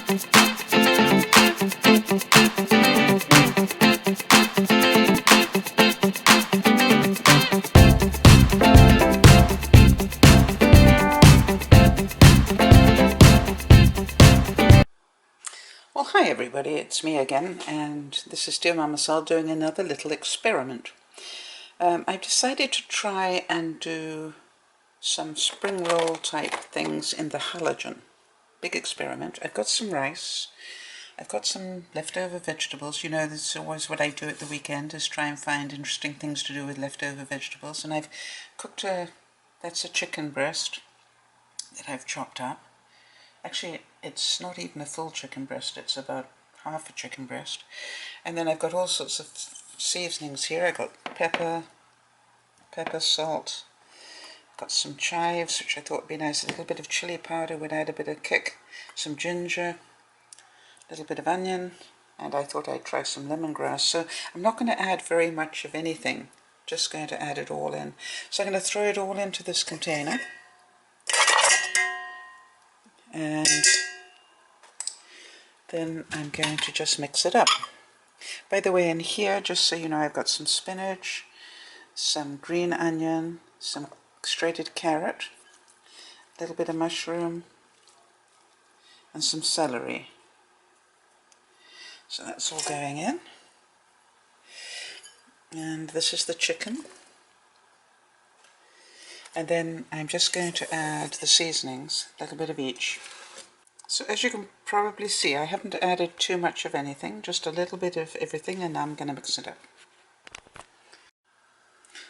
Well, hi everybody, it's me again, and this is DearMamaSal doing another little experiment. I've decided to try and do some spring roll type things in the halogen. Big experiment. I've got some rice, I've got some leftover vegetables. You know, this is always what I do at the weekend, is try and find interesting things to do with leftover vegetables. And I've cooked that's a chicken breast that I've chopped up. Actually, it's not even a full chicken breast, it's about half a chicken breast. And then I've got all sorts of seasonings here. I've got pepper, salt, I've got some chives, which I thought would be nice. A little bit of chili powder would add a bit of kick, some ginger, a little bit of onion, and I thought I'd try some lemongrass. So I'm not going to add very much of anything, just going to add it all in. So I'm going to throw it all into this container. And then I'm going to just mix it up. By the way, in here, just so you know, I've got some spinach, some green onion, some grated carrot, a little bit of mushroom, and some celery. So that's all going in. And this is the chicken. And then I'm just going to add the seasonings, a little bit of each. So as you can probably see, I haven't added too much of anything, just a little bit of everything, and now I'm going to mix it up.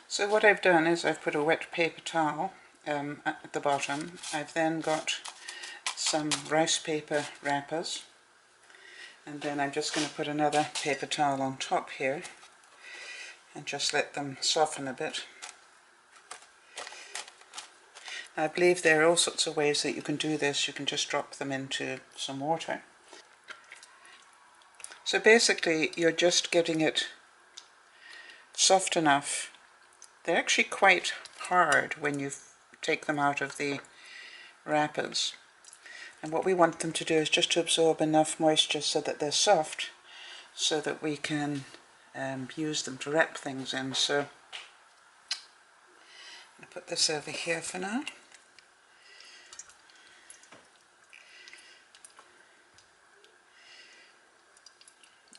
So what I've done is I've put a wet paper towel at the bottom. I've then got some rice paper wrappers, and then I'm just going to put another paper towel on top here and just let them soften a bit. I believe there are all sorts of ways that you can do this. You can just drop them into some water. So basically you're just getting it soft enough. They're actually quite hard when you take them out of the wrappers. And what we want them to do is just to absorb enough moisture so that they're soft, so that we can use them to wrap things in. So I'm going to put this over here for now.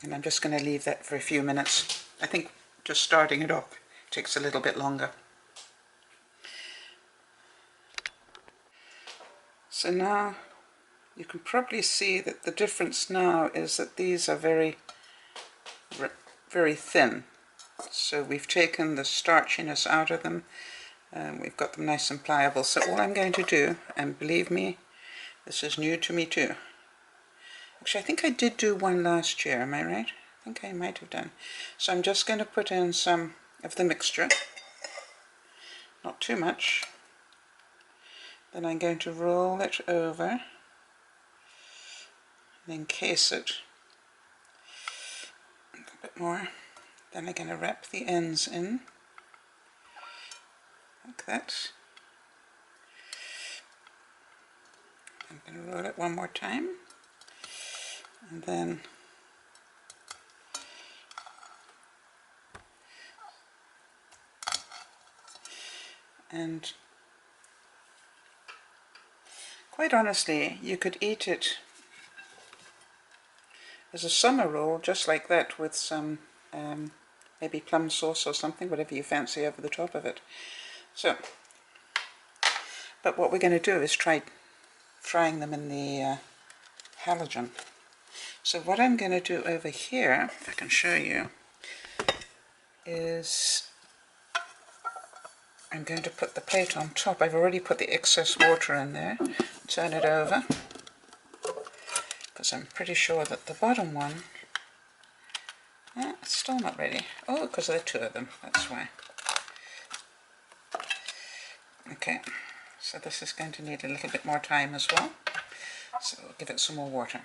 And I'm just going to leave that for a few minutes. I think just starting it off takes a little bit longer. So now you can probably see that the difference now is that these are very thin. So we've taken the starchiness out of them. We've got them nice and pliable. So all I'm going to do, and believe me, this is new to me too. Actually, I think I did do one last year, am I right? I think I might have done. So I'm just going to put in some of the mixture. Not too much. Then I'm going to roll it over and encase it a little bit more. Then I'm going to wrap the ends in like that. I'm going to roll it one more time, and then quite honestly, you could eat it as a summer roll just like that, with some maybe plum sauce or something, whatever you fancy over the top of it. So, but what we're going to do is try frying them in the halogen. So what I'm going to do over here, if I can show you, is I'm going to put the plate on top. I've already put the excess water in there. Turn it over, because I'm pretty sure that the bottom one, it's still not ready. Oh, because there are two of them, that's why. Okay, so this is going to need a little bit more time as well. So we'll give it some more water.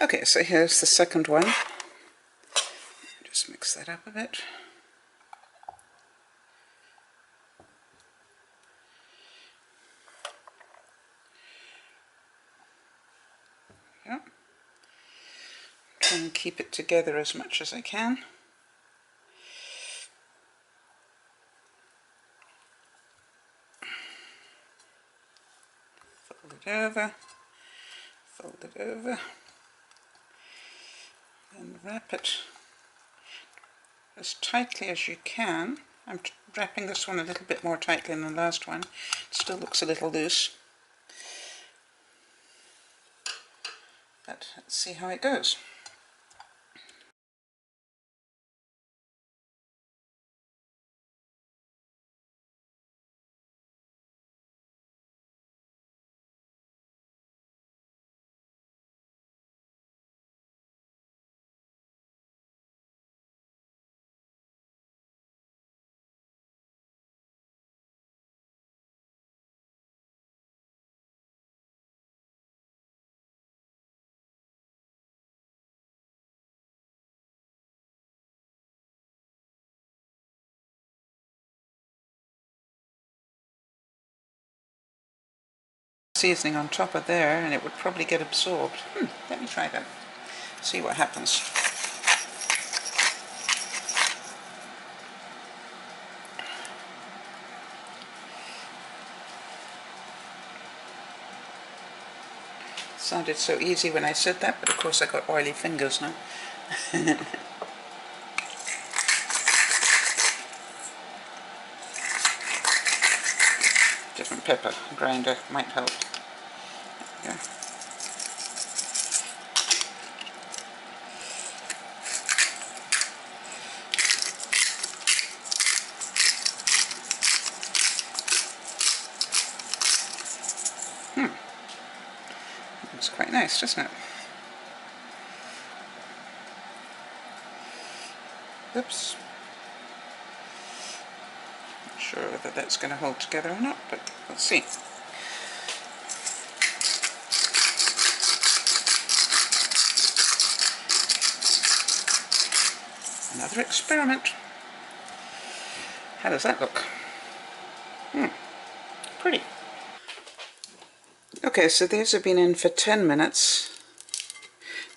Okay, so here's the second one. Just mix that up a bit. Yeah. Try and keep it together as much as I can. Fold it over, fold it over, and wrap it as tightly as you can. I'm wrapping this one a little bit more tightly than the last one. It still looks a little loose. But let's see how it goes. Seasoning on top of there, and it would probably get absorbed. Let me try that. See what happens. Sounded so easy when I said that, but of course I got oily fingers now. Different pepper grinder might help. Yeah. Looks quite nice, doesn't it? Oops. Not sure whether that's going to hold together or not, but let's see. Another experiment. How does that look? Pretty. Okay, so these have been in for 10 minutes.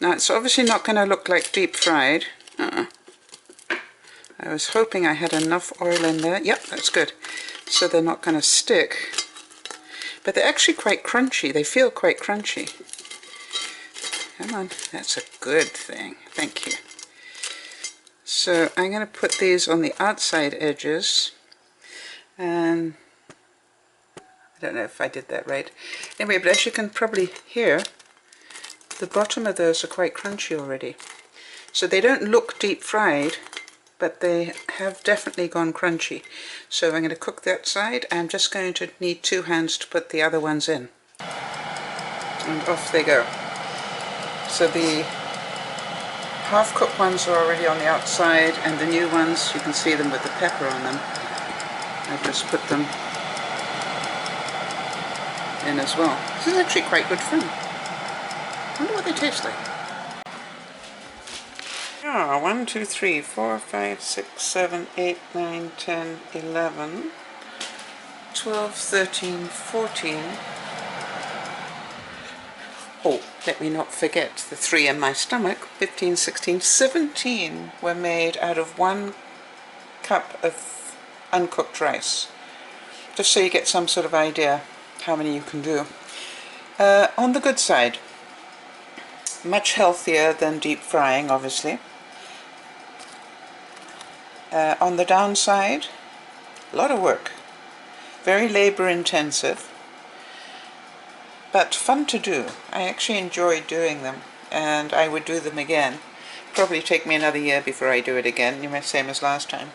Now it's obviously not going to look like deep fried. I was hoping I had enough oil in there. Yep, that's good. So they're not going to stick. But they're actually quite crunchy. They feel quite crunchy. Come on, that's a good thing. Thank you. So I'm going to put these on the outside edges. And I don't know if I did that right. Anyway, but as you can probably hear, the bottom of those are quite crunchy already. So they don't look deep fried, but they have definitely gone crunchy. So I'm going to cook that side. I'm just going to need 2 hands to put the other ones in. And off they go. So the half-cooked ones are already on the outside, and the new ones, you can see them with the pepper on them. I've just put them in as well. This is actually quite good fun. I wonder what they taste like. 1, 2, 3, 4, 5, 6, 7, 8, 9, 10, 11, 12, 13, 14. Oh, let me not forget the 3 in my stomach. 15, 16, 17 were made out of 1 cup of uncooked rice. Just so you get some sort of idea how many you can do. On the good side, much healthier than deep frying, obviously. On the downside, a lot of work, very labor intensive, but fun to do. I actually enjoy doing them, and I would do them again. Probably take me another year before I do it again, same as last time.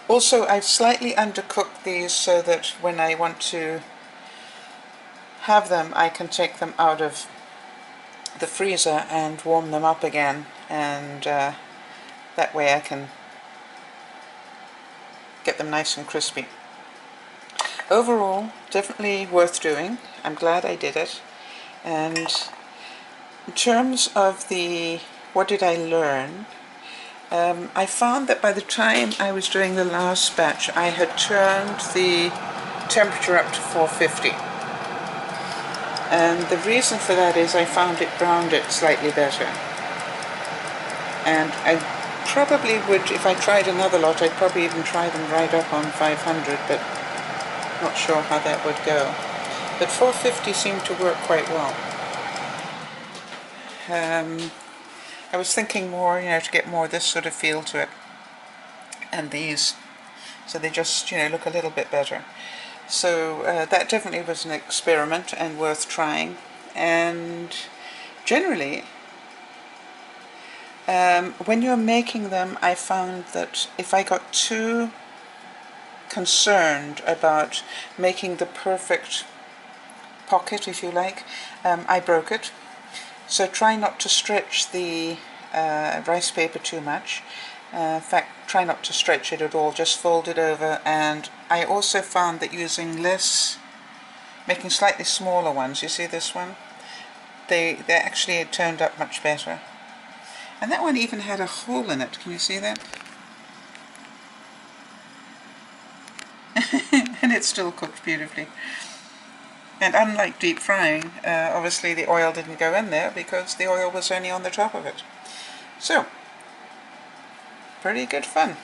Also, I've slightly undercooked these so that when I want to have them, I can take them out of the freezer and warm them up again, and that way I can get them nice and crispy. Overall, definitely worth doing. I'm glad I did it, and In terms of what did I learn, I found that by the time I was doing the last batch, I had turned the temperature up to 450. And the reason for that is I found it browned it slightly better. And I probably would, if I tried another lot, I'd probably even try them right up on 500, but not sure how that would go. But 450 seemed to work quite well. I was thinking more, to get more this sort of feel to it. And these, so they just, look a little bit better. So that definitely was an experiment and worth trying. And generally, when you're making them, I found that if I got too concerned about making the perfect pocket, if you like, I broke it. So try not to stretch the rice paper too much. In fact, try not to stretch it at all, just fold it over. And I also found that making slightly smaller ones, you see this one? They actually turned up much better. And that one even had a hole in it, can you see that? And it still cooked beautifully. And unlike deep frying, obviously the oil didn't go in there because the oil was only on the top of it. So, pretty good fun.